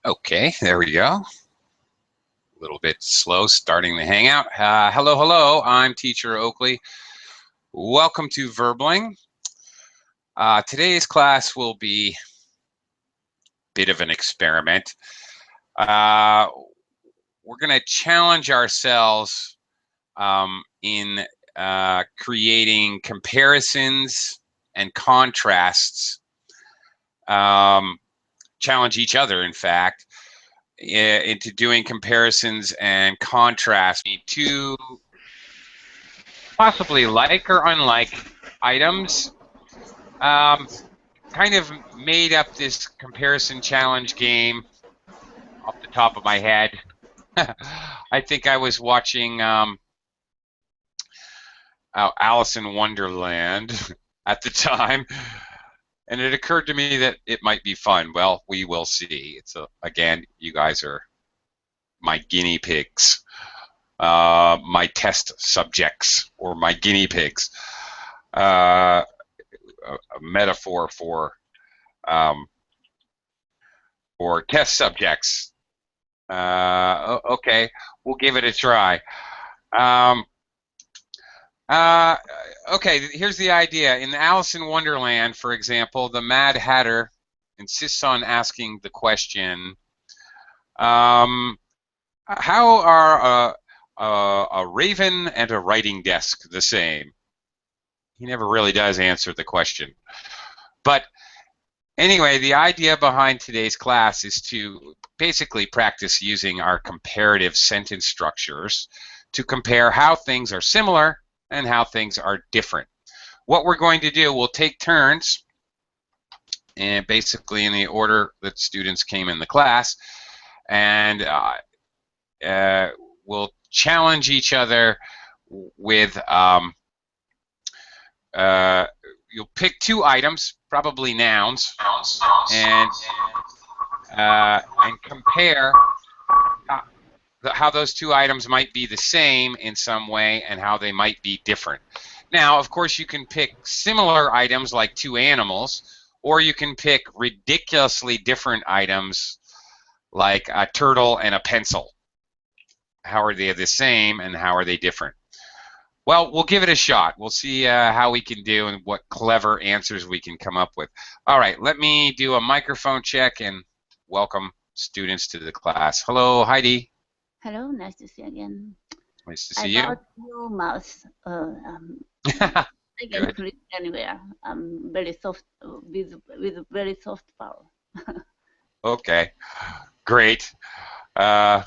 Okay, there we go. A little bit slow starting the hangout. Hello, I'm Teacher Oakley. Welcome to Verbling. Today's class will be a bit of an experiment. We're going to challenge ourselves in creating comparisons and contrasts. Challenge each other, in fact, into doing comparisons and contrasts to possibly like or unlike items. Kind of made up this comparison challenge game off the top of my head. I think I was watching Alice in Wonderland at the time, and it occurred to me that it might be fun. Well, we will see. Again, you guys are my guinea pigs, my test subjects, or my guinea pigs. A metaphor for test subjects. Okay, we'll give it a try. Okay, here's the idea. In Alice in Wonderland, for example, the Mad Hatter insists on asking the question, how are a raven and a writing desk the same? He never really does answer the question. But anyway, the idea behind today's class is to basically practice using our comparative sentence structures to compare how things are similar and how things are different. What we're going to do, we'll take turns, and basically in the order that students came in the class, and we'll challenge each other with you'll pick two items, probably nouns, and compare how those two items might be the same in some way and how they might be different. Now, of course, you can pick similar items like two animals, or you can pick ridiculously different items like a turtle and a pencil. How are they the same and how are they different? Well, we'll give it a shot. We'll see how we can do and what clever answers we can come up with. All right, let me do a microphone check and welcome students to the class. Hello, Heidi. Hello, nice to see you again. Nice to see you. About your mouse, I can click anywhere. Very soft, with very soft power. Okay, great. Glad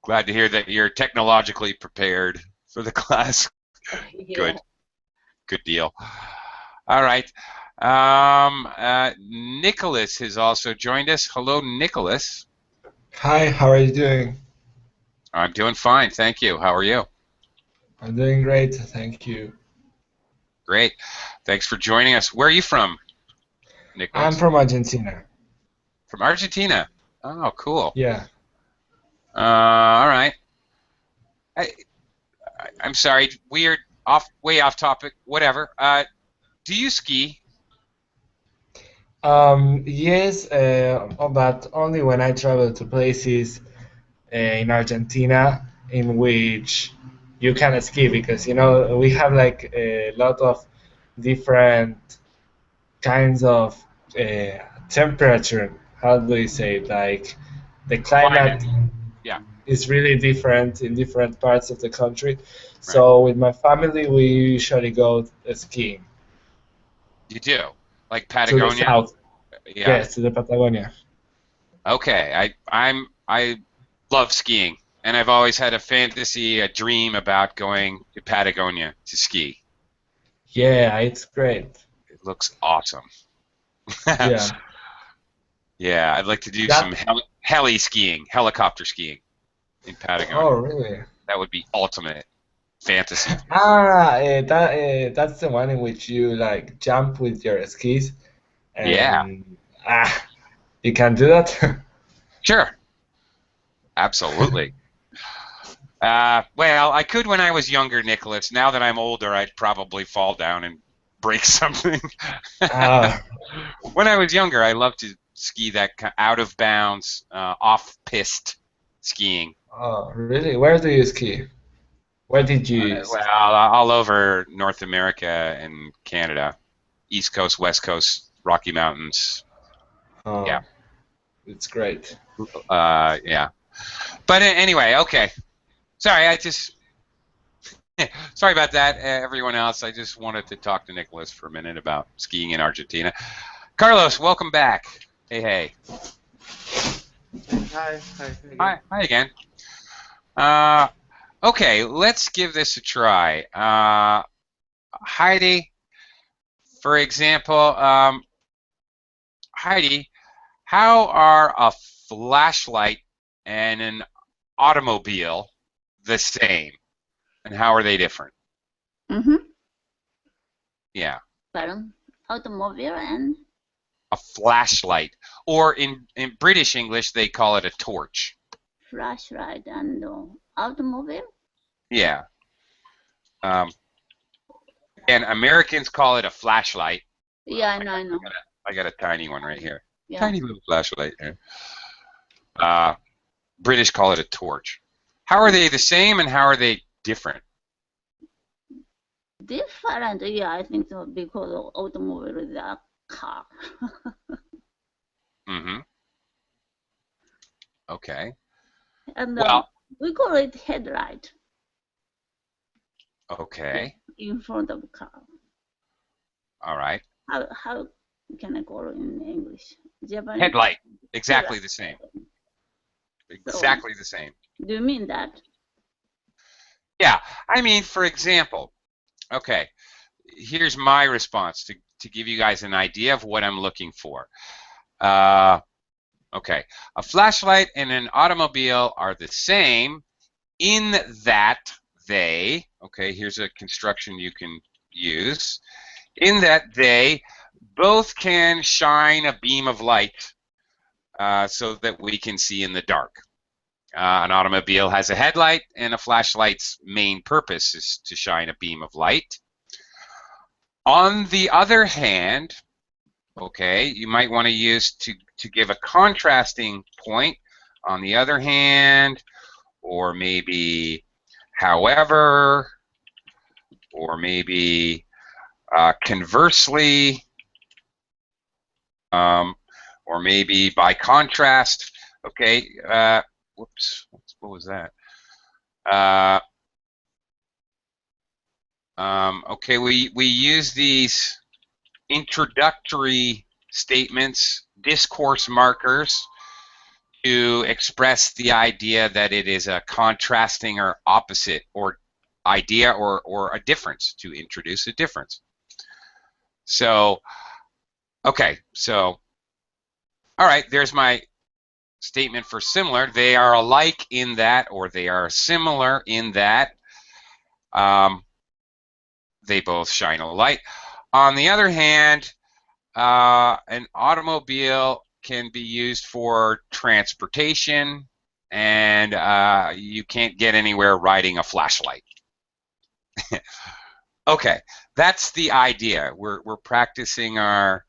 to hear that you're technologically prepared for the class. Yeah. Good deal. All right. Nicholas has also joined us. Hello, Nicholas. Hi, how are you doing? I'm doing fine, thank you. How are you? I'm doing great, thank you. Great. Thanks for joining us. Where are you from, Nicholas? I'm from Argentina. From Argentina. Oh, cool. Yeah. All right. I'm sorry, weird, way off topic, whatever. Do you ski? Yes, but only when I travel to places in Argentina in which you can ski, because we have like a lot of different kinds of temperature. How do you say it? Like the climate Yeah. is really different in different parts of the country. So with my family, we usually go skiing. You do? Like Patagonia? To the south. Yeah. Yes, to the Patagonia. Okay, I love skiing, and I've always had a fantasy, a dream about going to Patagonia to ski. Yeah, it's great. It looks awesome. Yeah. Yeah, I'd like to do some heli skiing, helicopter skiing in Patagonia. Oh, really? That would be ultimate fantasy. That's the one in which you like jump with your skis. And, yeah. You can do that? Sure. Absolutely. Well, I could when I was younger, Nicholas. Now that I'm older, I'd probably fall down and break something. When I was younger, I loved to ski that out of bounds, off-piste skiing. Oh, really? Where do you ski? Where did you Well, ski? all over North America and Canada, East Coast, West Coast, Rocky Mountains. Yeah, Oh, it's great. yeah. But anyway, okay. Sorry, sorry about that, everyone else. I just wanted to talk to Nicholas for a minute about skiing in Argentina. Carlos, welcome back. Hey, hey. Hi again. Hi again. Okay, let's give this a try. Heidi, for example, Heidi, how are a flashlight and an automobile the same? And how are they different? Mm-hmm. Yeah. Pardon? Automobile and A flashlight. Or in British English, they call it a torch. flashlight and automobile? Yeah. And Americans call it a flashlight. Yeah, I know. I got a tiny one right here. Yeah. Tiny little flashlight here. British call it a torch. How are they the same and how are they different? Different, yeah, I think so, because automobile is a car. Mm-hmm. Okay. And Well, we call it headlight okay. in front of car. All right. How can I call it in English? Japanese? Headlight. Exactly the same. Exactly the same. Do you mean that? Yeah. I mean, for example, okay, here's my response to give you guys an idea of what I'm looking for. Okay, a flashlight and an automobile are the same in that they, okay, here's a construction you can use, in that they both can shine a beam of light so that we can see in the dark. An automobile has a headlight, and a flashlight's main purpose is to shine a beam of light. On the other hand, okay, you might want to use to give a contrasting point. On the other hand, or maybe however, or maybe conversely, or maybe by contrast. Okay, whoops, what was that? Okay, we use these introductory statements, discourse markers, to express the idea that it is a contrasting or opposite or idea or a difference, to introduce a difference. So, okay, so, all right, there's my statement for similar. They are alike in that, or they are similar in that they both shine a light. On the other hand, an automobile can be used for transportation, and you can't get anywhere riding a flashlight. Okay, that's the idea. We're practicing our,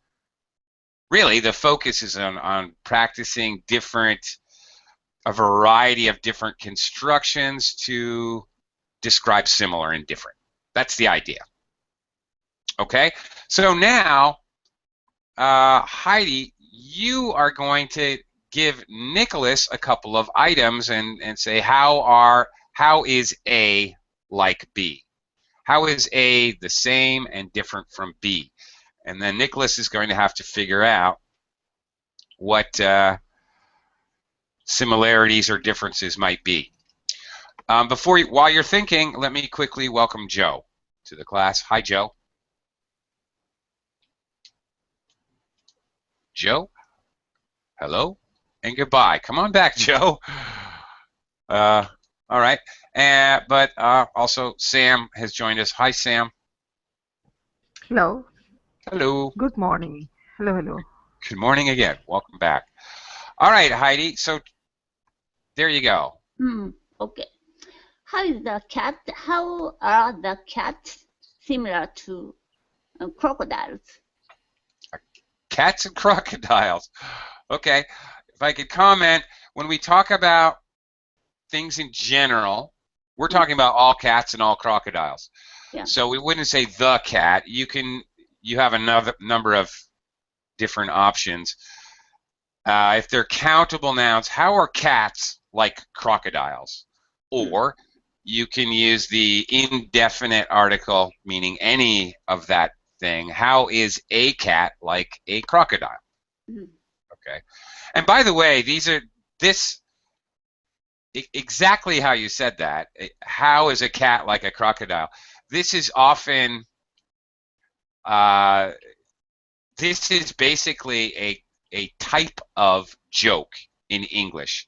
really the focus is on practicing a variety of different constructions to describe similar and different. That's the idea. Okay, so now Heidi, you are going to give Nicholas a couple of items and say how is A like B? How is A the same and different from B? And then Nicholas is going to have to figure out what similarities or differences might be. While you're thinking, let me quickly welcome Joe to the class. Hi, Joe. Joe, hello, and goodbye. Come on back, Joe. All right, but also Sam has joined us. Hi, Sam. Hello. Hello. Good morning. Hello, hello. Good morning again. Welcome back. All right, Heidi. So there you go. Okay. How are the cats similar to crocodiles? Cats and crocodiles. Okay, if I could comment, when we talk about things in general, we're talking about all cats and all crocodiles. Yeah. So we wouldn't say the cat. You have another number of different options. If they're countable nouns, how are cats like crocodiles? Or you can use the indefinite article, meaning any of that thing. How is a cat like a crocodile? Okay. And by the way, exactly how you said that. How is a cat like a crocodile? This is often, this is basically a type of joke in English,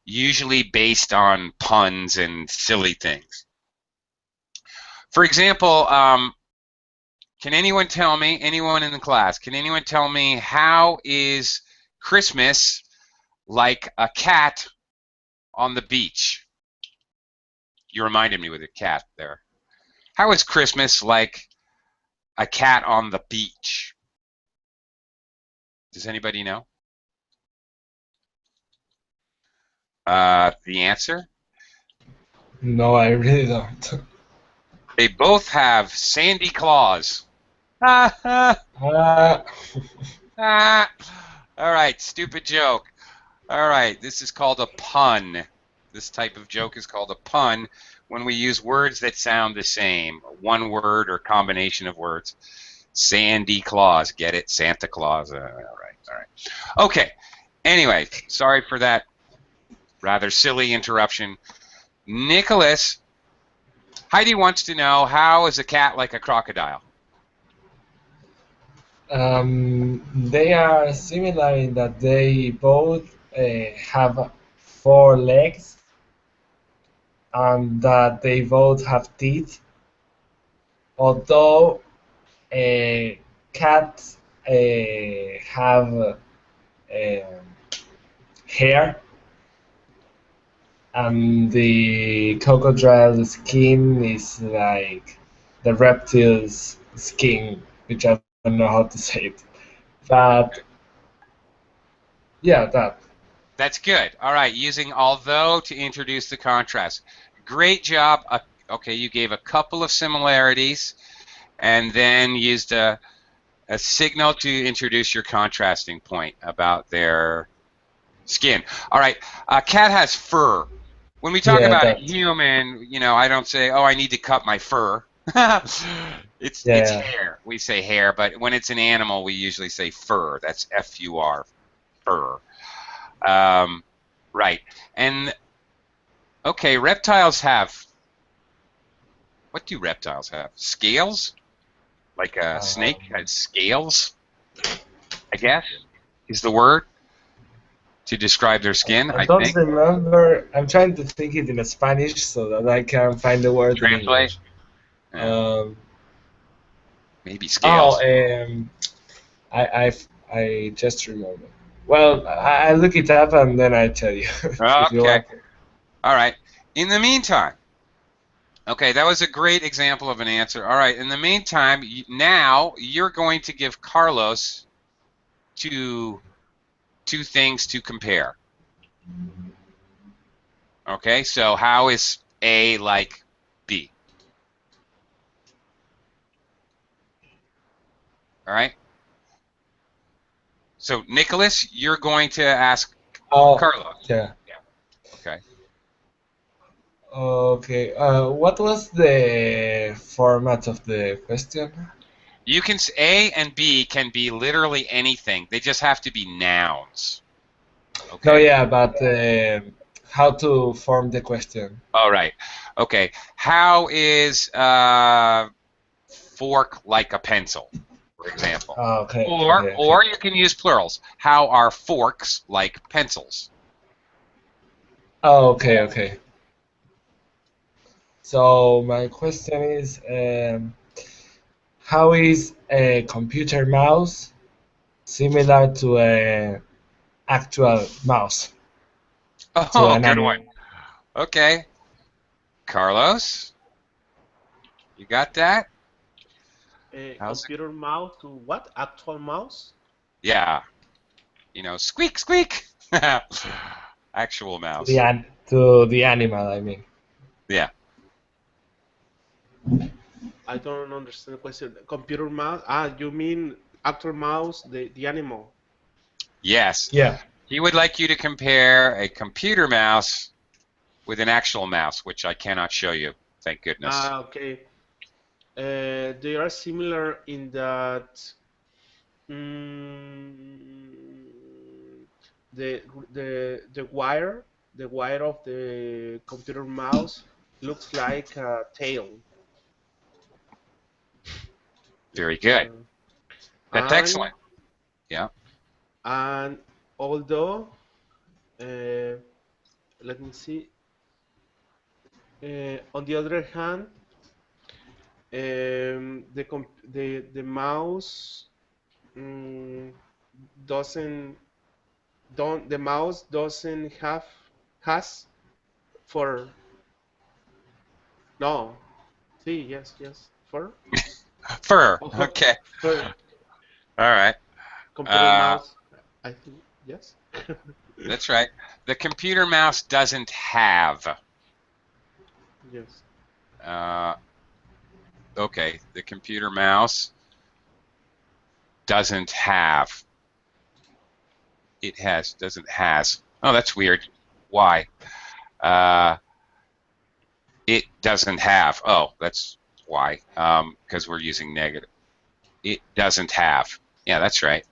usually based on puns and silly things. For example, can anyone tell me, anyone in the class, can anyone tell me how is Christmas like a cat on the beach? You reminded me with a cat there. How is Christmas like a cat on the beach? Does anybody know? The answer? No, I really don't. They both have sandy claws. Ah, ah, Uh, ah. All right, stupid joke. All right, this is called a pun. This type of joke is called a pun when we use words that sound the same, one word or combination of words. Sandy Claus, get it? Santa Claus. All right. Okay. Anyway, sorry for that rather silly interruption. Nicholas, Heidi wants to know, how is a cat like a crocodile? they are similar in that they both have 4 legs and that they both have teeth. Although cats have hair, and the crocodile skin is like the reptile's skin, which I don't know how to say it. But yeah, that. That's good. All right, using although to introduce the contrast. Great job. Okay, you gave a couple of similarities and then used a signal to introduce your contrasting point about their skin. All right, a cat has fur. When we talk Yeah, about a that. human, I don't say, oh, I need to cut my fur. It's Yeah. hair. We say hair, but when it's an animal, we usually say fur. That's F-U-R, fur. Right. And, okay, reptiles have, what do reptiles have? Scales? Like a snake has scales, I guess, is the word to describe their skin, I I don't think. remember. I'm trying to think it in Spanish so that I can find the word in Translate? English. Yeah, Um, maybe oh, scales. I just remember. Well, I look it up and then I tell you if you Okay. want. All right. In the meantime, okay, that was a great example of an answer. All right. In the meantime, now you're going to give Carlos two things to compare. Okay, so how is A like B? All right. So Nicholas, you're going to ask Oh, Carlos. yeah. Okay. Okay. What was the format of the question? You can A and B can be literally anything. They just have to be nouns. Okay. No, yeah, but how to form the question? All right. Okay. How is fork like a pencil, for example? Oh, okay, Or okay, okay. you can use plurals. How are forks like pencils? Oh, okay, okay. So my question is, how is a computer mouse similar to a actual mouse, to Oh, an good one. animal? Okay. Carlos, you got that? A How's it? computer mouse to what? Actual mouse? Yeah. squeak, squeak. Actual mouse. To the animal, I mean. Yeah. I don't understand the question. Computer mouse? You mean actual mouse, the animal? Yes. Yeah. He would like you to compare a computer mouse with an actual mouse, which I cannot show you. Thank goodness. Okay. They are similar in that the wire of the computer mouse looks like a tail. Very good. That's excellent. Yeah. And although, let me see. On the other hand, the mouse the mouse doesn't has fur. No. See, yes, fur. Fur. Okay. Fur. All right. Computer mouse. I think yes. That's right. The computer mouse doesn't have. Yes. Okay. The computer mouse doesn't have. It has. Doesn't has. Oh, that's weird. Why? It doesn't have. Oh, that's why. Because we're using negative. It doesn't have. Yeah, that's right.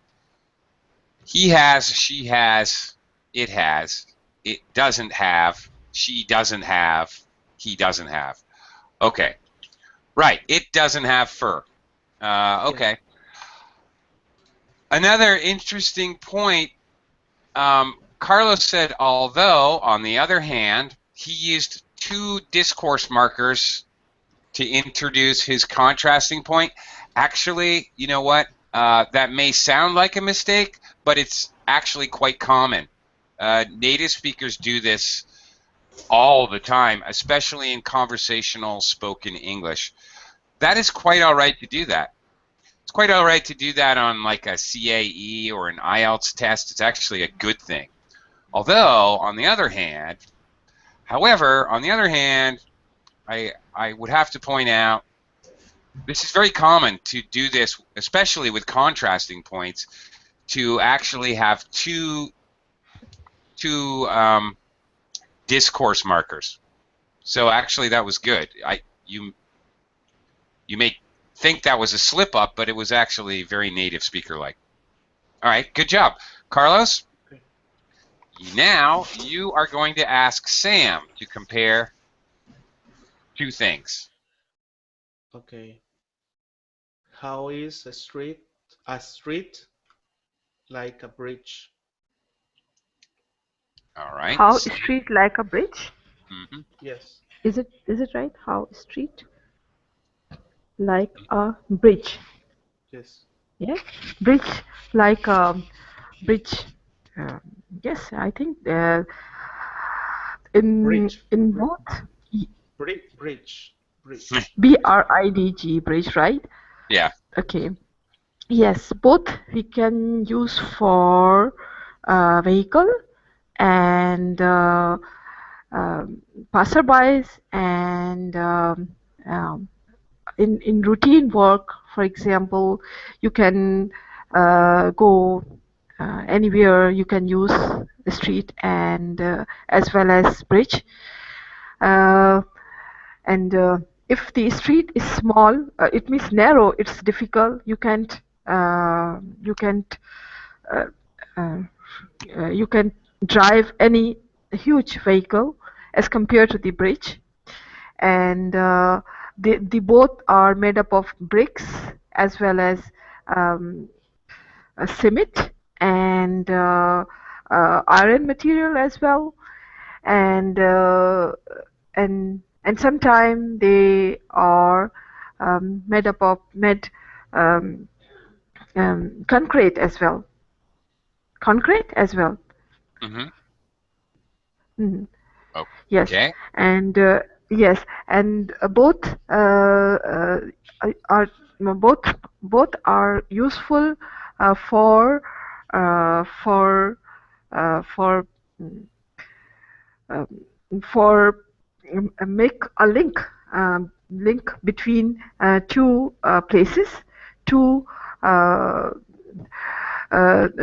He has, she has, it has. It doesn't have, she doesn't have, he doesn't have. Okay. Right. It doesn't have fur. Okay. Yeah. Another interesting point, Carlos said, although, on the other hand, he used 2 discourse markers to introduce his contrasting point. Actually, you know what? That may sound like a mistake, but it's actually quite common. Native speakers do this all the time, especially in conversational spoken English. That is quite all right to do that. It's quite all right to do that on like a CAE or an IELTS test. It's actually a good thing. Although, on the other hand, I would have to point out, this is very common to do this, especially with contrasting points, to actually have two discourse markers. So actually, that was good. You may think that was a slip up, but it was actually very native speaker like. All right, good job, Carlos. Okay. Now you are going to ask Sam to compare 2 things. Okay. How is a street like a bridge? All right. How street like a bridge? Mm-hmm. Yes. Is it right? How street like a bridge? Yes. Yeah, bridge like a bridge. Yes, I think in both bridge. BRIDG bridge, right? Yeah. Okay. Yes, both we can use for vehicle and passerbys, and in routine work, for example, you can go anywhere. You can use the street and as well as bridge. And if the street is small, it means narrow. It's difficult. You can't drive any huge vehicle as compared to the bridge. And the both are made up of bricks as well as cement and iron material as well, and sometimes they are made up of concrete as well. Mm-hmm. Mm-hmm. Okay. Yes, and yes, and both are useful for for uh, for mm, um, for make a link between two places, two uh,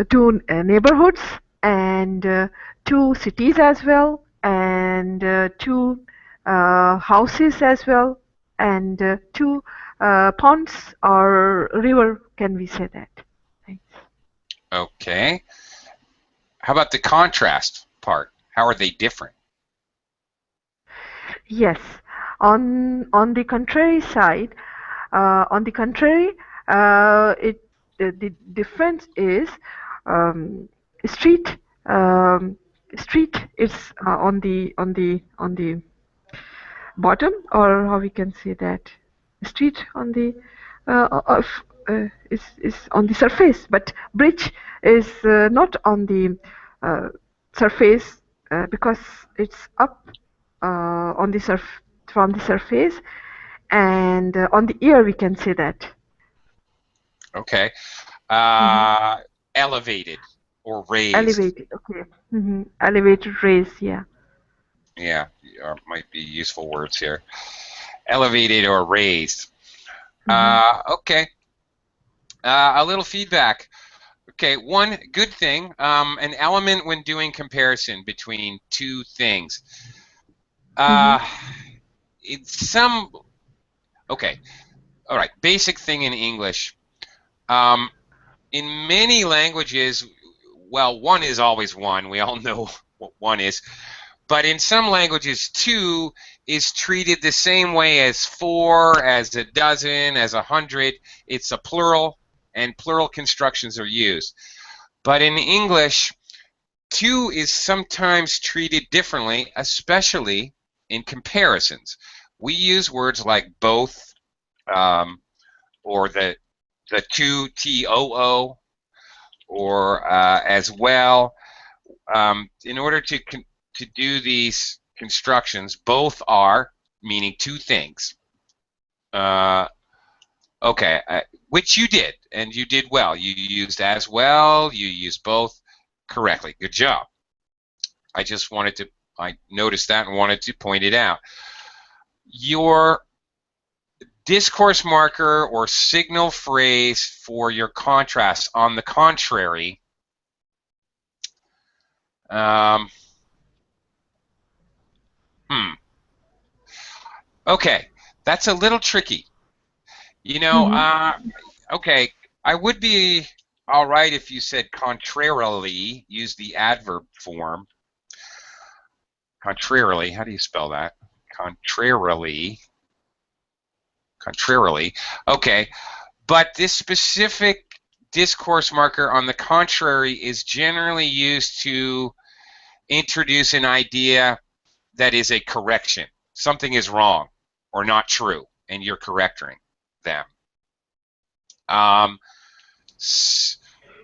two neighborhoods, and two cities as well, and two houses as well, and two ponds or river. Can we say that? Thanks. Okay. How about the contrast part? How are they different? Yes. On the contrary side, on the contrary, the difference is um, street street is on the bottom, or how we can say that, street on the of is on the surface, but bridge is not on the surface because it's up on the from the surface, and on the ear we can say that. Okay. Elevated or raised. Elevated, okay. Elevated, raised, yeah. Yeah, might be useful words here. Elevated or raised. Okay. A little feedback. Okay, one good thing, an element when doing comparison between two things. It's some, okay, all right, basic thing in English. In many languages, well, one is always one. We all know what one is. But in some languages, two is treated the same way as four, as a dozen, as 100. It's a plural, and plural constructions are used. But in English, two is sometimes treated differently, especially in comparisons. We use words like both, or the two, T-O-O, or as well, in order to do these constructions. Both are meaning two things. Okay, which you did, and you did well. You used as well, you used both correctly. Good job. I just wanted to, I noticed that and wanted to point it out. Your discourse marker or signal phrase for your contrast, on the contrary, okay, that's a little tricky. You know, okay, I would be all right if you said contrarily, use the adverb form. Contrarily, how do you spell that? Contrarily. Contrarily. Okay, but this specific discourse marker, on the contrary, is generally used to introduce an idea that is a correction. Something is wrong or not true, and you're correcting them.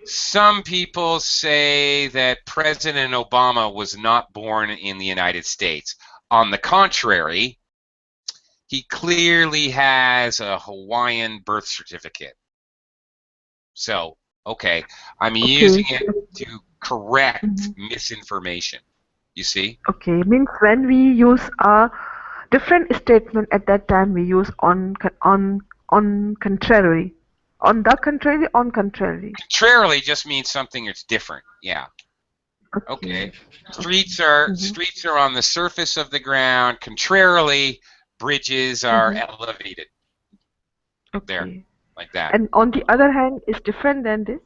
Some people say that President Obama was not born in the United States. On the contrary, he clearly has a Hawaiian birth certificate. So, okay, I'm using it to correct misinformation. You see? Okay, means when we use a different statement at that time, we use on contrary. On the contrary, on contrary. Contrarily just means something that's different. Yeah. Okay. Streets are on the surface of the ground. Contrarily, bridges are elevated. Okay. There, like that. And on the other hand, is different than this?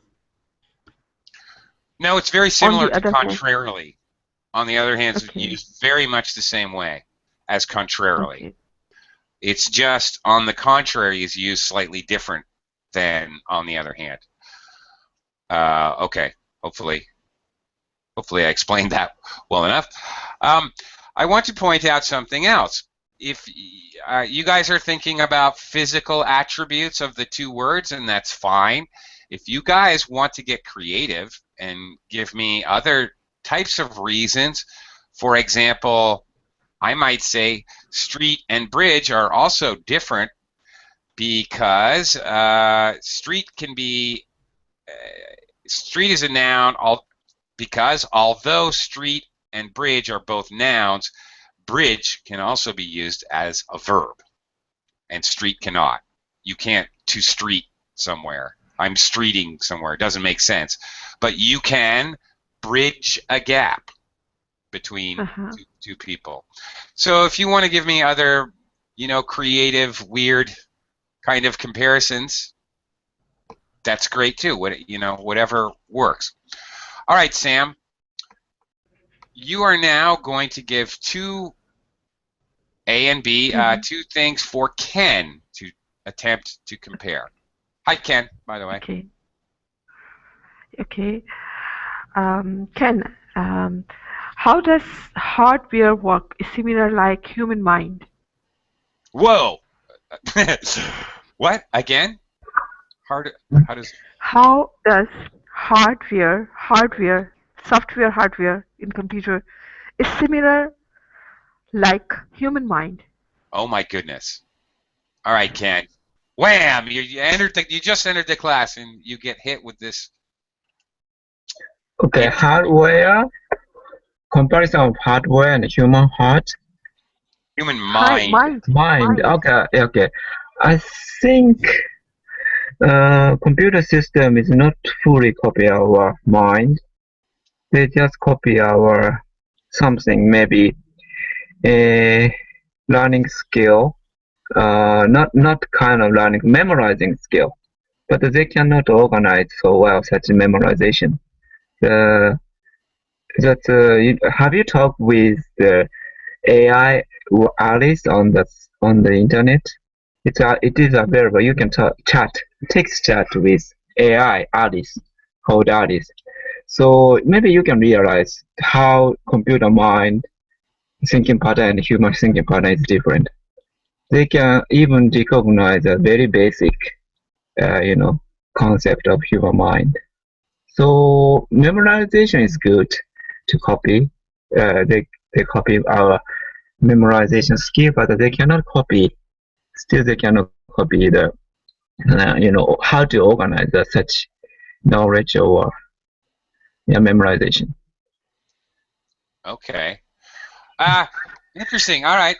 No, it's very similar to contrarily. Hand. On the other hand, it's used very much the same way as contrarily. Okay. It's just on the contrary is used slightly different than on the other hand. Okay, hopefully I explained that well enough. I want to point out something else. If you guys are thinking about physical attributes of the two words, and that's fine. If you guys want to get creative and give me other types of reasons, for example, I might say street and bridge are also different because street can be Street is a noun because although street and bridge are both nouns, bridge can also be used as a verb, and street cannot. You can't to street somewhere. I'm streeting somewhere. It doesn't make sense. But you can bridge a gap between two people. So if you want to give me other, creative, weird kind of comparisons, that's great too. Whatever works. All right, Sam. You are now going to give two A and B, two things for Ken to attempt to compare. Hi, Ken, by the way. Okay. Ken, how does hardware work similar like human mind? Whoa! What? Again? How does software hardware in computer is similar like human mind? Oh my goodness. All right, Ken. Wham! You just entered the class and you get hit with this. Okay, hardware, comparison of hardware and human heart. Human mind. Mind. Okay. I think computer system is not fully copy our mind. They just copy our something, maybe a learning skill, not kind of learning, memorizing skill, but they cannot organize so well such memorization. Have you talked with the AI Alice on the internet? It is available. You can text chat with AI Alice, called Alice. So maybe you can realize how computer mind thinking pattern and human thinking pattern is different. They can even recognize a very basic, concept of human mind. So memorization is good to copy. They copy our memorization skill, but they cannot copy. Still, they cannot copy the, how to organize such knowledge or memorization. Okay. Interesting. All right.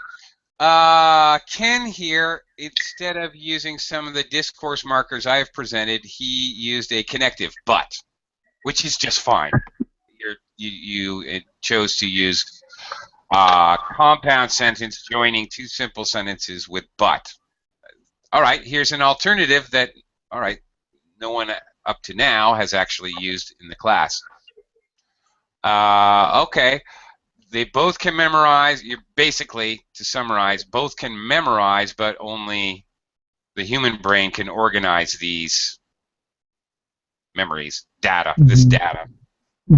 Ken here, instead of using some of the discourse markers I have presented, he used a connective but, which is just fine. You chose to use compound sentence joining two simple sentences with but. All right, here's an alternative that, no one up to now has actually used in the class. Okay, they both can memorize. Basically, to summarize, both can memorize, but only the human brain can organize these memories, data, this data.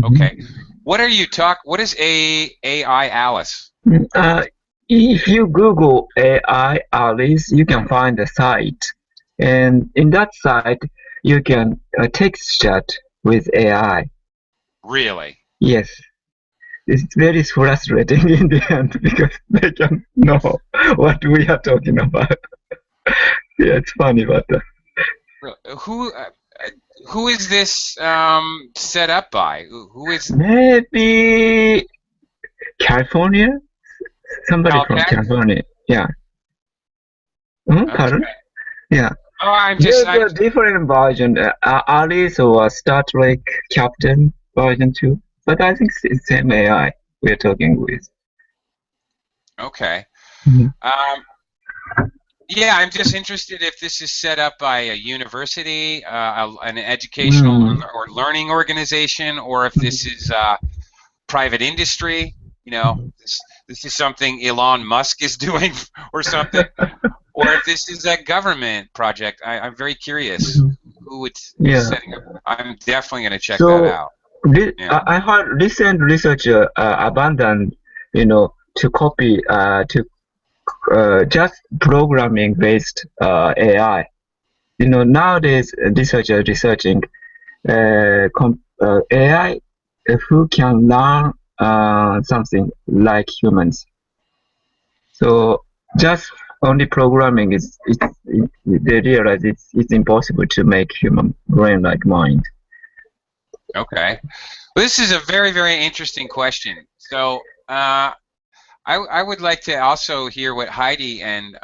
Okay. What is AI Alice? If you Google AI Alice, you can find a site. And in that site, you can text chat with AI. Really? Yes. It's very frustrating in the end because they don't know what we are talking about. Yeah, it's funny, but... Who is this set up by? Who is? Maybe California. Somebody from California. Yeah. Pardon? Yeah. Oh, There's a different version. Alice or Star Trek Captain version 2. But I think it's the same AI we're talking with. Okay. Yeah, I'm just interested if this is set up by a university, an educational or learning organization, or if this is private industry. This is something Elon Musk is doing or something, or if this is a government project. I'm very curious who it's setting up. I'm definitely going to check that out. I heard recent research abandoned, to copy just programming-based AI. Nowadays researchers researching AI who can learn something like humans. So just only programming they realize it's impossible to make human brain like mind. Okay. Well, this is a very, very interesting question. So I would like to also hear what Heidi and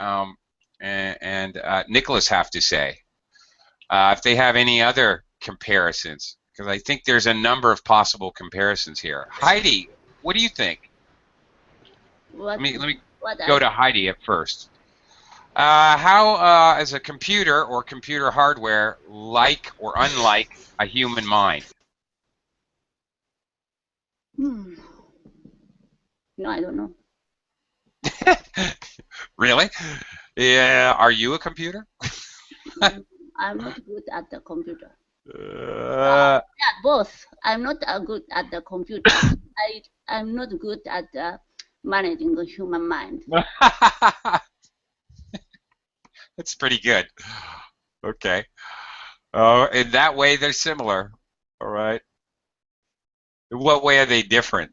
Nicholas have to say. If they have any other comparisons, because I think there's a number of possible comparisons here. Heidi, what do you think? What, Let me what go I, to Heidi at first. How is a computer or computer hardware like or unlike a human mind? No, I don't know. Really? Yeah. Are you a computer? I'm not good at the computer. Uh, Yeah, both. I'm not good at the computer. I'm not good at managing the human mind. That's pretty good. Okay. In that way, they're similar. All right. In what way are they different?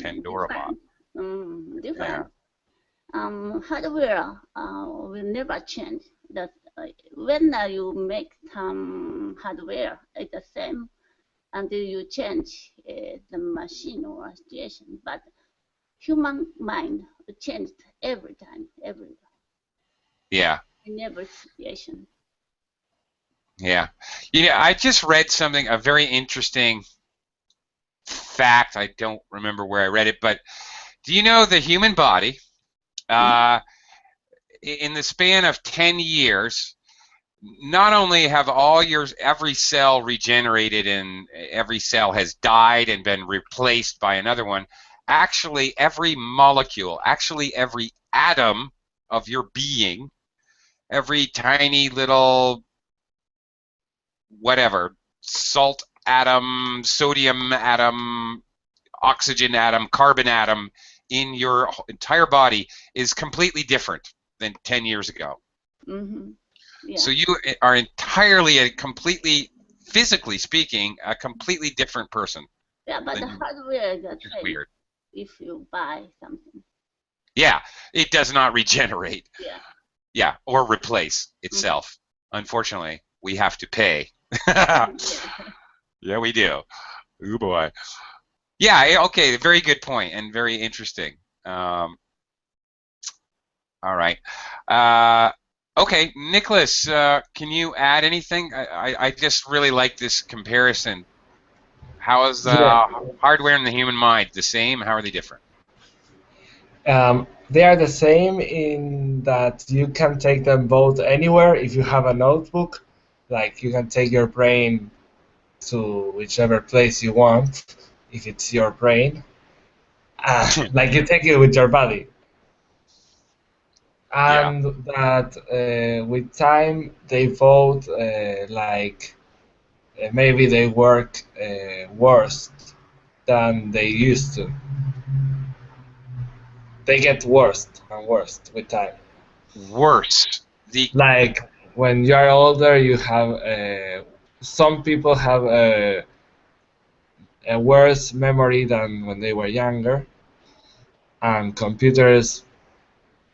Pandora box. Different. Hardware will never change. That when you make some hardware, it's the same until you change the machine or situation. But human mind changed every time, every Yeah. in every situation. Yeah. You know, I just read something, a very interesting fact. I don't remember where I read it, but do you know the human body, in the span of 10 years, not only have every cell regenerated and every cell has died and been replaced by another one, actually every molecule, actually every atom of your being, every tiny little whatever, salt atom, sodium atom, oxygen atom, carbon atom in your entire body is completely different than 10 years ago. Yeah. So you are entirely, completely, physically speaking, a completely different person. Yeah, but the hardware is the same. Weird. If you buy something. Yeah, it does not regenerate. Yeah. Yeah, or replace itself. Unfortunately, we have to pay. Yeah, we do. Oh boy. Yeah. Okay. Very good point and very interesting. All right. Okay, Nicholas, can you add anything? I just really like this comparison. How is hardware and the human mind the same? How are they different? They are the same in that you can take them both anywhere if you have a notebook. Like you can take your brain to whichever place you want, if it's your brain. Like you take it with your body. And that with time they both maybe they work worse than they used to. They get worse and worse with time. Worse. Like when you are older, you have some people have a worse memory than when they were younger, and computers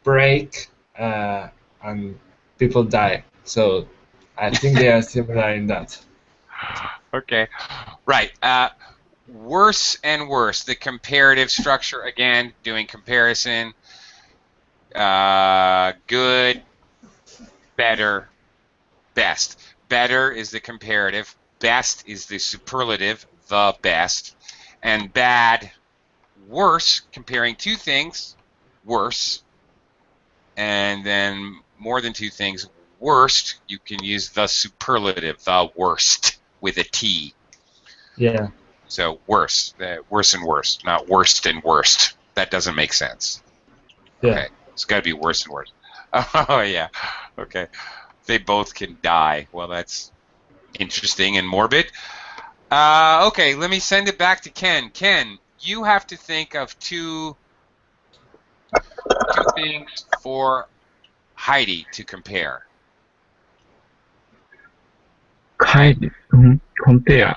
break and people die. So I think they are similar in that. Okay. Right. Worse and worse. The comparative structure, again, doing comparison. Good, better, best. Better is the comparative. Best is the superlative, the best. And bad, worse, comparing two things, worse. And then more than two things, worst, you can use the superlative, the worst, with a T. Yeah. So worse, worse and worse, not worst and worst. That doesn't make sense. Yeah. Okay, it's got to be worse and worse. Oh, yeah. Okay. They both can die. Well, that's interesting and morbid. Okay, let me send it back to Ken. Ken, you have to think of two things for Heidi to compare. Heidi, compare.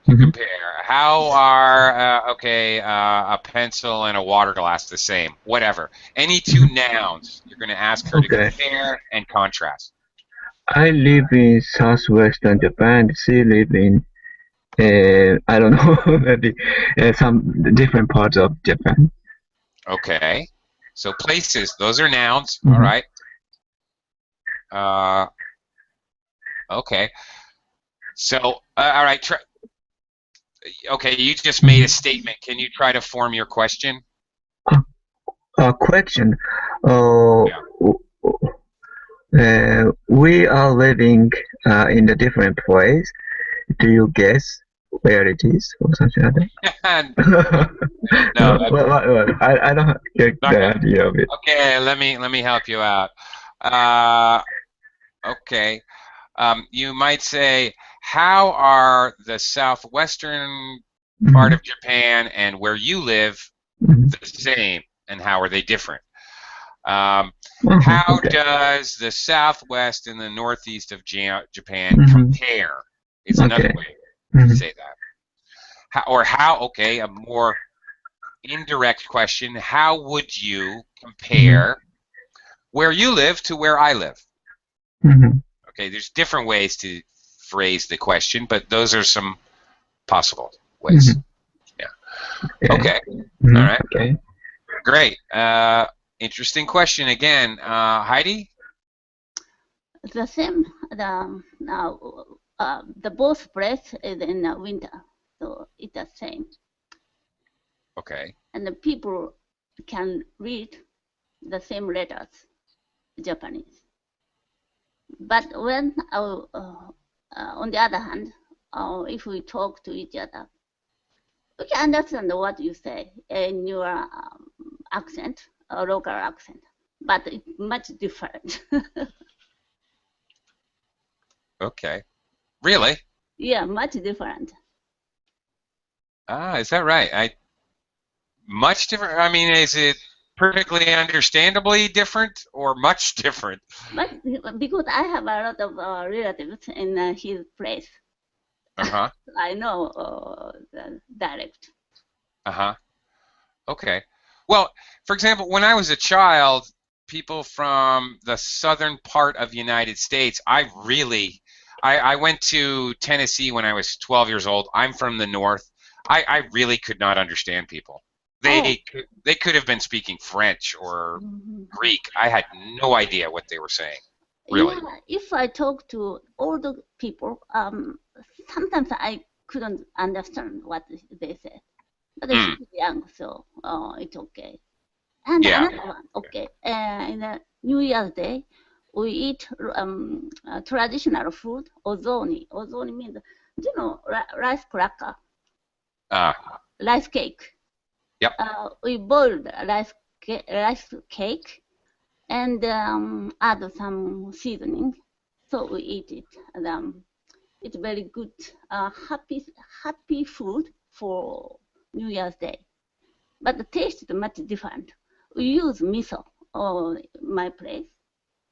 Compare. How are a pencil and a water glass the same? Whatever. Any two nouns, you're going to ask her to compare and contrast. I live in southwestern Japan. She live in I don't know, maybe some different parts of Japan. Okay. So places, those are nouns. Mhm. All right. Okay. So, all right. Okay, you just made a statement. Can you try to form your question? A question. Uh, we are living in a different place. Do you guess where it is or something like that? No, I don't get not the gonna. idea of it. Okay, let me help you out. Okay. You might say, how are the southwestern part of Japan and where you live Mhm. the same, and how are they different? How Okay. does the southwest and the northeast of Japan Mhm. compare? Is another Okay. way to Mhm. say that. Okay, a more indirect question, how would you compare where you live to where I live? Mhm. Okay, there's different ways to phrase the question, but those are some possible ways. Mhm. Yeah. Okay. Mhm. All right. Okay. Great. Interesting question again. Heidi? The same. The both place is in the winter, so it's the same. Okay. And the people can read the same letters, Japanese. But when, on the other hand, if we talk to each other, we can understand what you say in your accent, local accent, but it's much different. Okay. Really? Yeah, much different. Is that right? Much different. I mean, is it perfectly understandably different or much different? But because I have a lot of relatives in his place, Uh-huh. I know the dialect. Uh-huh. Okay. Well, for example, when I was a child, people from the southern part of the United States, I went to Tennessee when I was 12 years old. I'm from the north. I really could not understand people. They could have been speaking French or Greek. I had no idea what they were saying. Really. Yeah, if I talk to older people, sometimes I couldn't understand what they said. But he's young, so it's okay. And Yeah. another one, okay. In the New Year's Day, we eat traditional food, ozoni. Ozoni means, rice cracker, rice cake. Yep. We boiled rice cake and add some seasoning. So we eat it. And, it's very good, happy food for New Year's Day. But the taste is much different. We use miso on my place.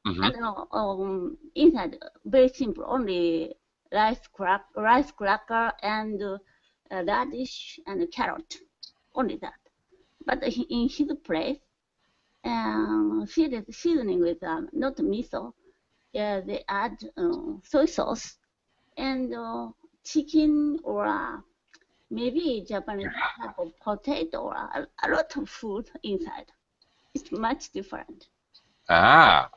And inside, very simple, only rice cracker and radish and carrot, only that. But in his place, seasoning with not miso, they add soy sauce and chicken or maybe Japanese type of potato or a lot of food inside. It's much different.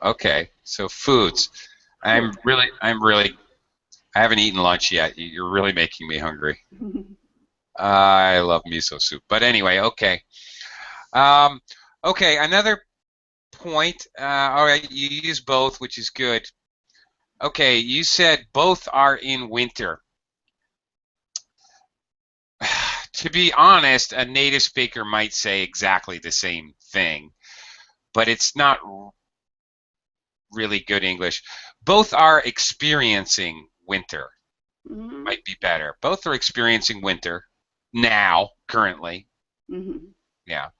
Okay. So foods. I haven't eaten lunch yet. You're really making me hungry. I love miso soup. But anyway, okay. Okay, another point. All right, you use both, which is good. Okay, you said both are in winter. To be honest, a native speaker might say exactly the same thing, but it's not really good English. Both are experiencing winter. Might be better. Both are experiencing winter now, currently. Yeah.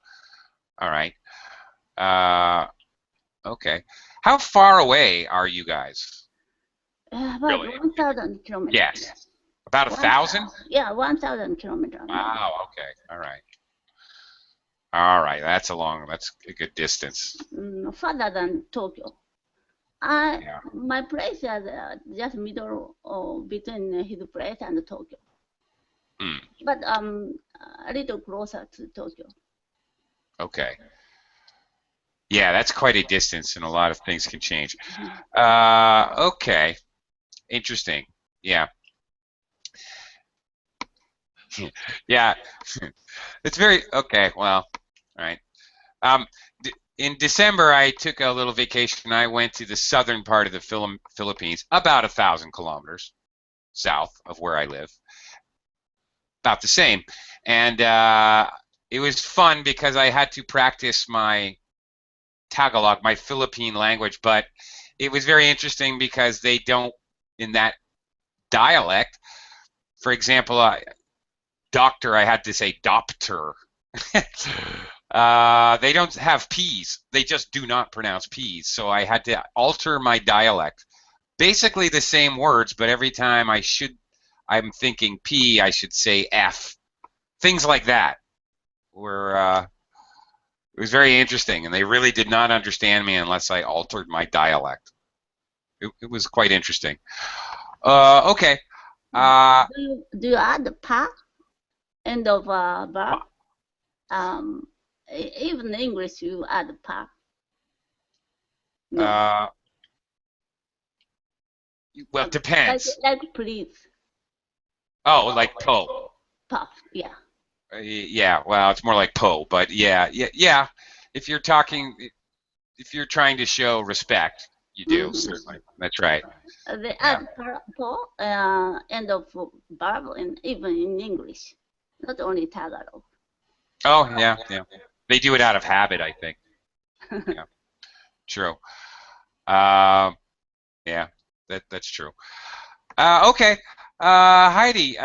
All right. Okay. How far away are you guys? About Really? 1,000 kilometers. Yes. About 1,000? Yeah, 1,000 kilometers. Wow. Okay. All right. All right. That's a good distance. Further than Tokyo. My place is just middle between his place and Tokyo. But a little closer to Tokyo. Okay. Yeah, that's quite a distance, and a lot of things can change. Okay. Interesting. Yeah. Yeah. It's very okay. Well, all right. In December, I took a little vacation. I went to the southern part of the Philippines, about 1,000 kilometers south of where I live, about the same. And it was fun because I had to practice my Tagalog, my Philippine language, but it was very interesting because they don't, in that dialect, for example, doctor, I had to say doctor. They don't have P's. They just do not pronounce P's. So I had to alter my dialect. Basically the same words, but every time I'm thinking P, I should say F. Things like that were, it was very interesting, and they really did not understand me unless I altered my dialect. It was quite interesting. Okay. Do you add the pa end of verb? Even in English, you add pa. No. Well, it depends. Like please. Oh, like po. Puff, yeah. Yeah, well, it's more like po, but yeah. If you're trying to show respect, you do, certainly. That's right. They add po end of verb, and even in English, not only Tagalog. Oh, yeah. They do it out of habit, I think. Yeah, true. Yeah, that's true. Okay, Heidi,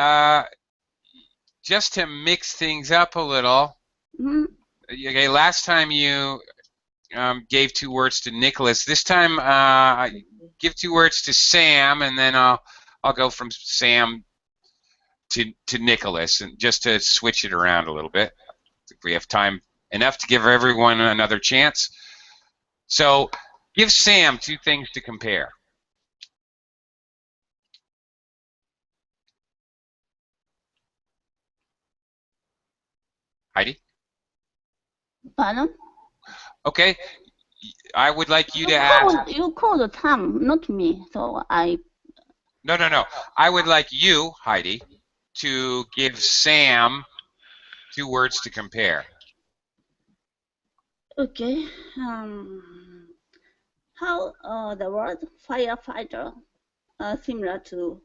just to mix things up a little. Okay, last time you gave 2 words to Nicholas. This time, give 2 words to Sam, and then I'll go from Sam to Nicholas, and just to switch it around a little bit. If we have time enough to give everyone another chance. So, give Sam 2 things to compare. Heidi? Pardon? Okay. I would like you to ask. You called Tom, not me, so I. No. I would like you, Heidi, to give Sam 2 words to compare. Okay. How the word firefighter similar to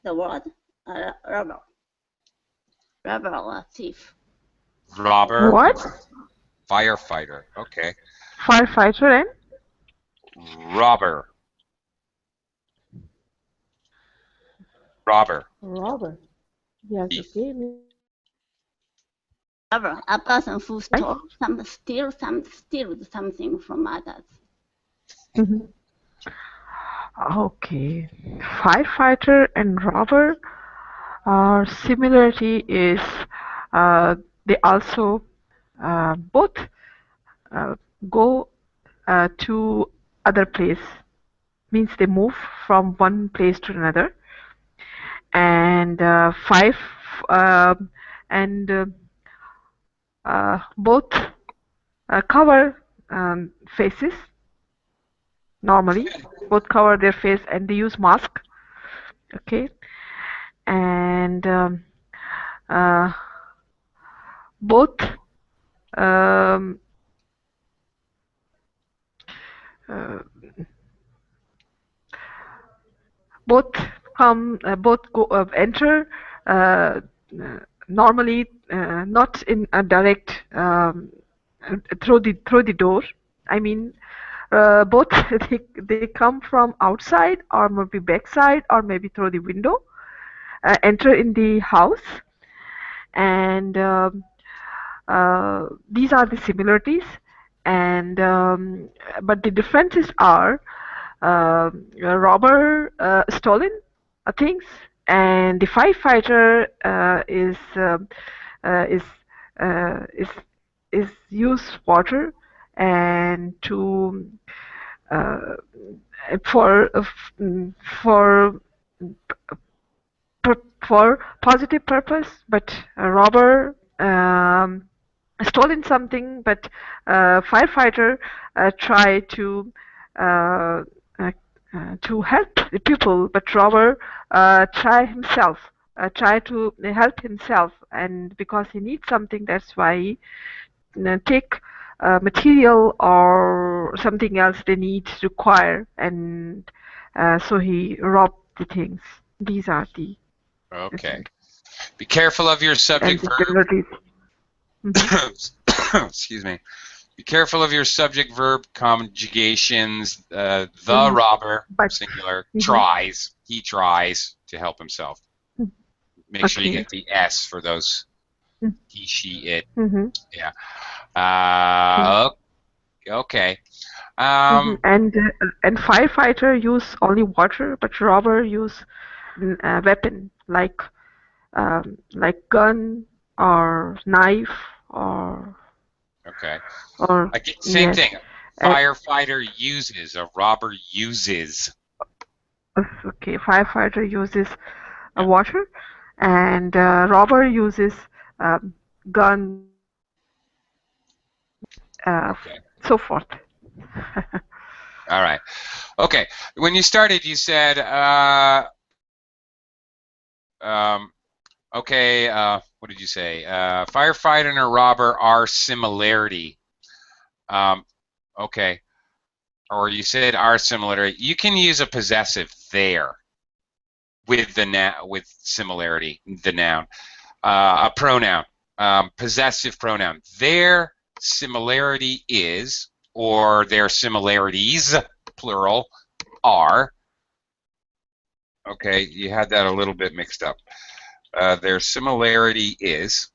the word robber or thief. Robber. What? Firefighter. Okay. Firefighter and? Robber. Robber. Yes, Thief. okay. Robber, a person who steals something from others. Okay. Firefighter and robber, similarity is they also both go to other place, means they move from one place to another, and both cover faces. Normally, both cover their face and they use mask. Okay, and both enter normally not in a direct through the door. I mean, both they come from outside or maybe backside or maybe through the window, enter in the house, and these are the similarities, and but the differences are robber stolen things, and the firefighter is use water and to for for for positive purpose, but a robber stolen something, but firefighter try uh, uh, to help the people, but robber try to help himself, and because he needs something, that's why he take material or something else they need require, and so he robbed the things. These are the Okay. Be careful of your and subject the verb. general reason. Excuse me. Be careful of your subject verb conjugations. The Mhm. robber, But singular, Mhm. tries. He tries to help himself. Make sure you Okay. get the S for those Mm. he, she, it. Mhm. Yeah. Okay. Mhm. And firefighter use only water, but robber use weapon like gun or knife or Okay. Same yes. thing. Uh, Firefighter uses. A robber uses. okay, firefighter uses Yeah. water, and robber uses gun, Okay. so forth. All right. Okay. When you started, you said, okay, what did you say? Firefighter and a robber are similarity. Okay. Or you said are similarity. You can use a possessive there with with similarity, the noun. A pronoun, possessive pronoun. Their similarity is, or their similarities, plural, are. Okay, you had that a little bit mixed up. Their similarity is,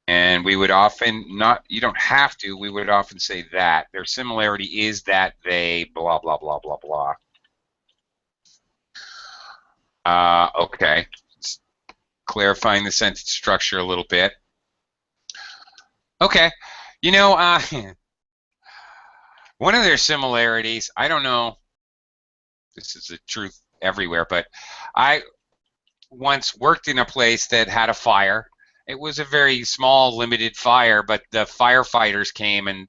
and we would often not, you don't have to, we would often say that. Their similarity is that they blah, blah, blah, blah, blah. Okay, just clarifying the sentence structure a little bit. Okay, you know, one of their similarities, I don't know, this is the truth everywhere, but I once worked in a place that had a fire. It was a very small, limited fire, but the firefighters came and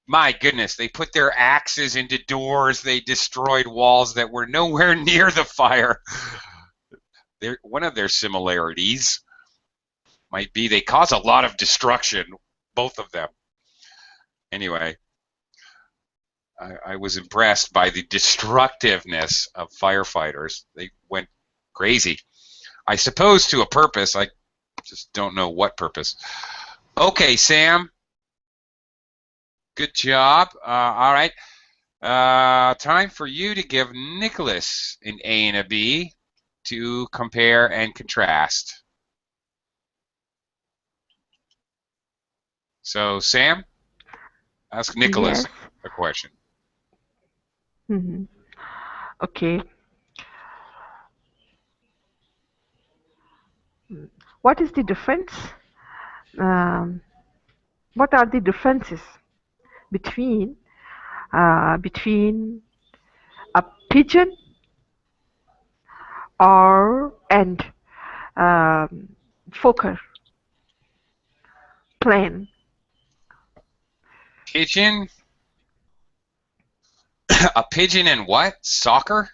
my goodness, they put their axes into doors. They destroyed walls that were nowhere near the fire. One of their similarities might be they cause a lot of destruction, both of them. Anyway, I was impressed by the destructiveness of firefighters. They went crazy. I suppose to a purpose. I just don't know what purpose. Okay, Sam. Good job. All right. Time for you to give Nicholas an A and a B to compare and contrast. So, Sam, ask Nicholas Yes. a question. Mhm. Okay. What is the difference? Um, what are the differences between between a pigeon or and Fokker plane? Pigeon? A pigeon and what? Soccer?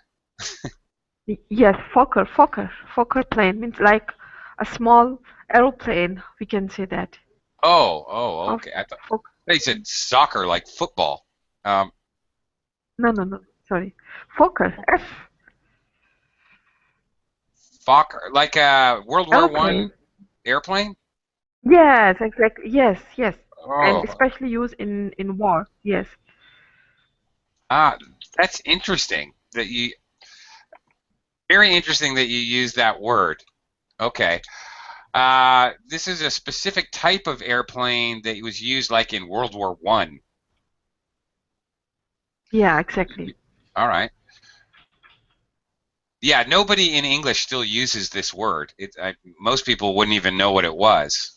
Yes, Fokker plane means like a small aeroplane. We can say that. Oh, Of okay. I thought Fokker. they said soccer like football. No. Sorry, Fokker. Fokker, like a World War Aeroplane. One airplane? Yes, exactly. Yes. And Oh, especially used in war. Yes. that's interesting that you. Very interesting that you use that word. Okay. This is a specific type of airplane that was used like in World War One. Yeah, exactly. All right. Yeah, nobody in English still uses this word. Most people wouldn't even know what it was.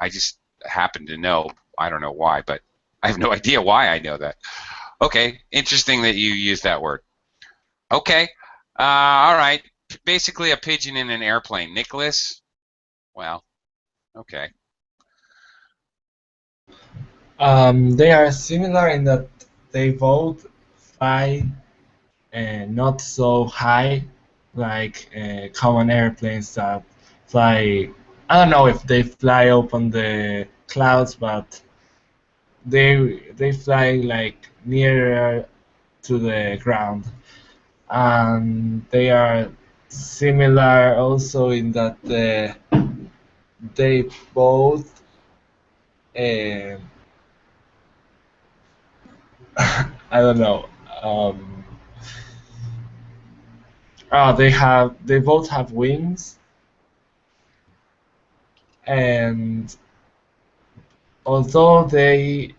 I just happen to know. I don't know why, but I have no idea why I know that. Okay, interesting that you use that word. Okay, all right. Basically a pigeon in an airplane. Nicholas? Well, okay. They are similar in that they both fly not so high like common airplanes that fly. I don't know if they fly up on the clouds, but they fly like nearer to the ground, and they are similar also in that they both uh, I don't know. Um, they both have wings, and although they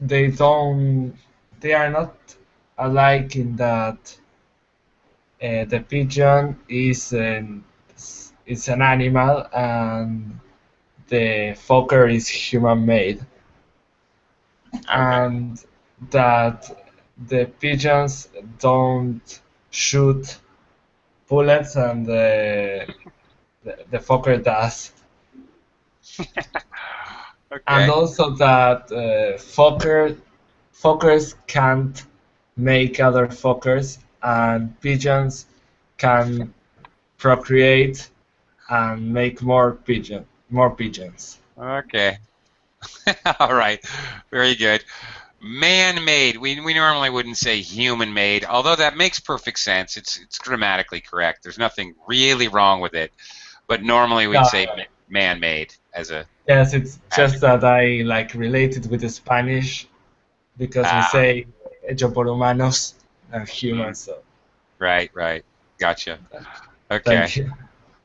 don't they are not alike in that the pigeon is an animal and the Fokker is human made, and that the pigeons don't shoot bullets and the Fokker does. And Okay. also that Fokkers can't make other Fokkers, and pigeons can procreate and make more pigeons. Okay. All right. Very good. Man-made. We normally wouldn't say human-made, although that makes perfect sense. It's grammatically correct. There's nothing really wrong with it, but normally we'd say man-made as a Yes, it's just adjective. that I like related with the Spanish because we say hecho por humanos and humans. So Right. Gotcha. Okay. thank you.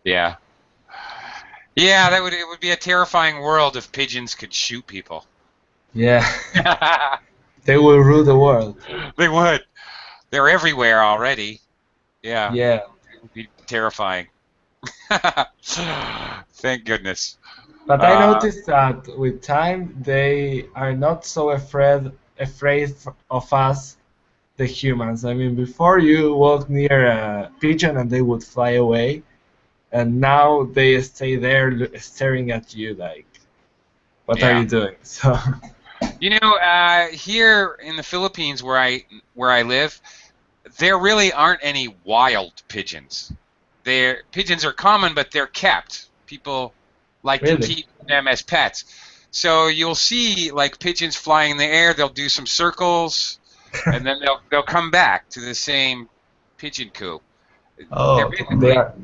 Yeah. Yeah, it would be a terrifying world if pigeons could shoot people. Yeah, they will rule the world. They would. They're everywhere already. Yeah. Yeah. It would be terrifying. Thank goodness. But I noticed that with time they are not so afraid of us, the humans. I mean, before you walk near a pigeon and they would fly away, and now they stay there staring at you like, "What are Yeah. you doing?" So You know, here in the Philippines where I live, there really aren't any wild pigeons. Pigeons are common, but they're kept. People like to Really? keep them as pets. So you'll see like pigeons flying in the air. They'll do some circles, and then they'll come back to the same pigeon coop. They're oh, they basically are,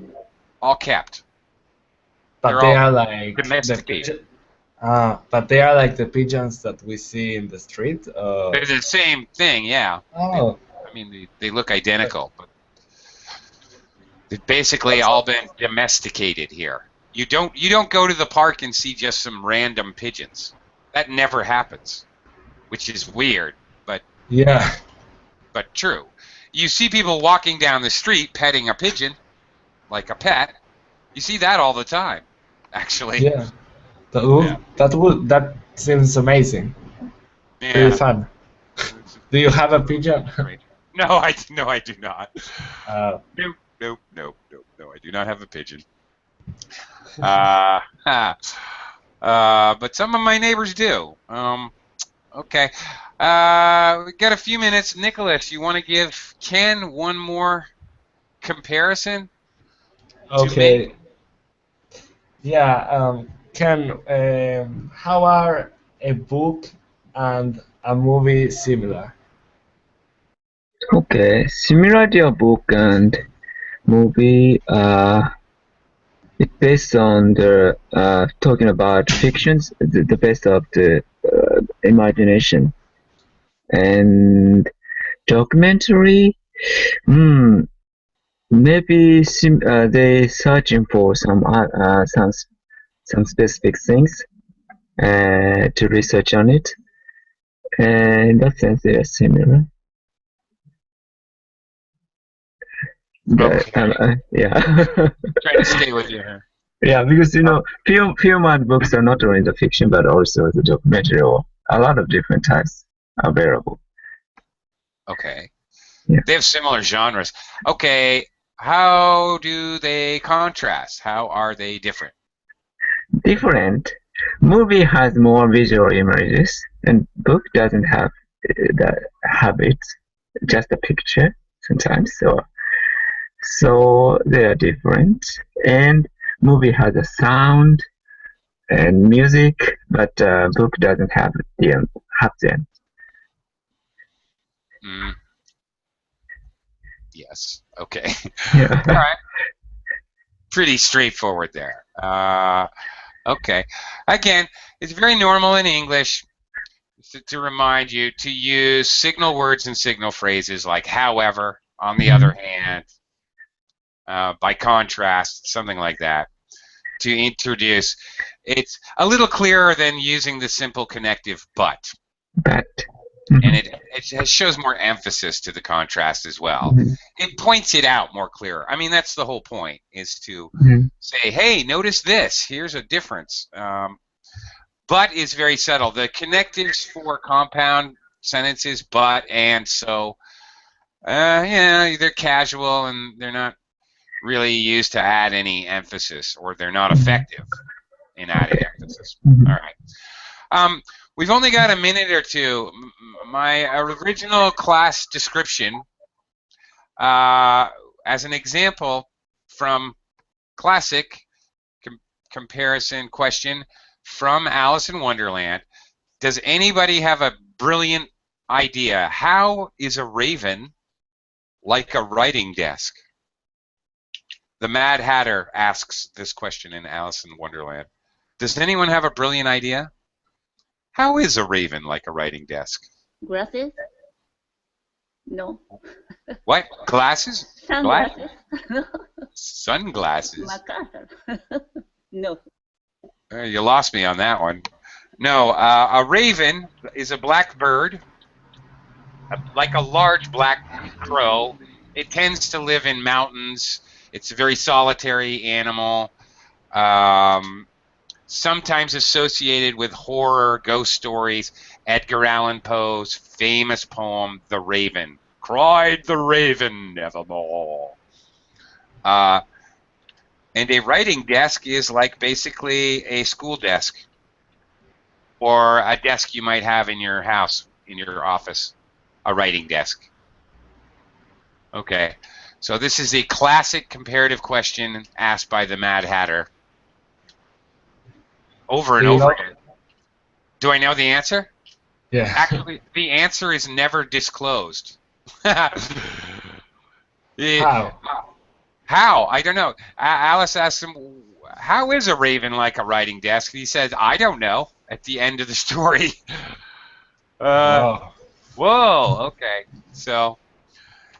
all kept. but They're they all are like the domesticated. but they are like the pigeons that we see in the street. They're the same thing, yeah. Oh, I mean, they look identical, but they've basically that's all been domesticated here. You don't go to the park and see just some random pigeons. That never happens, which is weird, yeah. but true. You see people walking down the street petting a pigeon, like a pet. You see that all the time, actually. Yeah. Yeah. That seems amazing. Pretty Yeah. fun. Do you have a pigeon? No, I do not. No. No, I do not have a pigeon. But some of my neighbors do. Okay. We got a few minutes. Nicholas, you want to give Ken one more comparison? Okay. Yeah. Ken, how are a book and a movie similar? Okay, similarity of book and movie. It's based on the talking about fictions, the best of the imagination, and documentary. Maybe they searching for some specific things to research on it, and in that sense they are similar. Okay. Yeah. Trying to stay with you here. Yeah, because film and books are not only the fiction but also the documentary or a lot of different types available. Okay. Yeah. They have similar genres. Okay, how do they contrast? How are they different? Different. Movie has more visual images, and book doesn't have it, just a picture sometimes. So they are different. And movie has a sound and music, but book doesn't have them. Mm. Yes. Okay. Yeah. All right. Pretty straightforward there. Okay. Again, it's very normal in English to remind you to use signal words and signal phrases like however, on the other hand, by contrast, something like that, to introduce. It's a little clearer than using the simple connective but. But. And it shows more emphasis to the contrast as well. It points it out more clearer. I mean, that's the whole point, is to say, hey, notice this. Here's a difference. But is very subtle. The connectives for compound sentences, but, and, so, they're casual and they're not really used to add any emphasis, or they're not effective in adding emphasis. All right. We've only got a minute or two. My original class description, as an example from classic comparison question from Alice in Wonderland, does anybody have a brilliant idea? How is a raven like a writing desk? The Mad Hatter asks this question in Alice in Wonderland. Does anyone have a brilliant idea? How is a raven like a writing desk? Glasses? No. What? Glasses? Sunglasses? Sunglasses? MacArthur? No. You lost me on that one. No, a raven is a black bird, like a large black crow. It tends to live in mountains. It's a very solitary animal. Sometimes associated with horror, ghost stories. Edgar Allan Poe's famous poem, The Raven. Cried the raven nevermore. And a writing desk is like basically a school desk, or a desk you might have in your house, in your office, a writing desk. Okay, so this is a classic comparative question asked by the Mad Hatter. Over and over again. Do I know the answer? Yeah. Actually, the answer is never disclosed. How? How? I don't know. Alice asked him, how is a raven like a writing desk? He says, I don't know, at the end of the story. Wow. Whoa, okay. So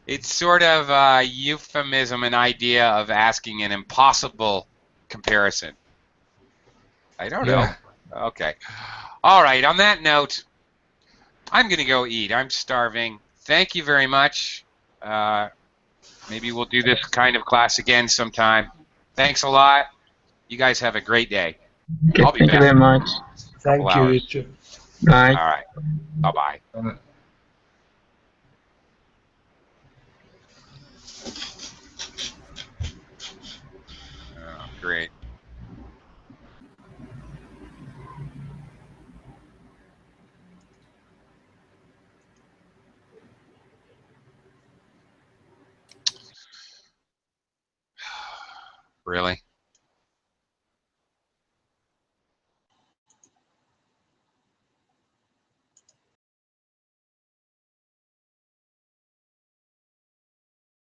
it's sort of a euphemism, an idea of asking an impossible comparison. I don't know. Okay. All right, on that note, I'm going to go eat. I'm starving. Thank you very much. Maybe we'll do this kind of class again sometime. Thanks a lot. You guys have a great day. Okay, I'll be thank back. you very much. Thank you. Hours. Too. Bye. All right. Bye-bye. Oh, great. Really?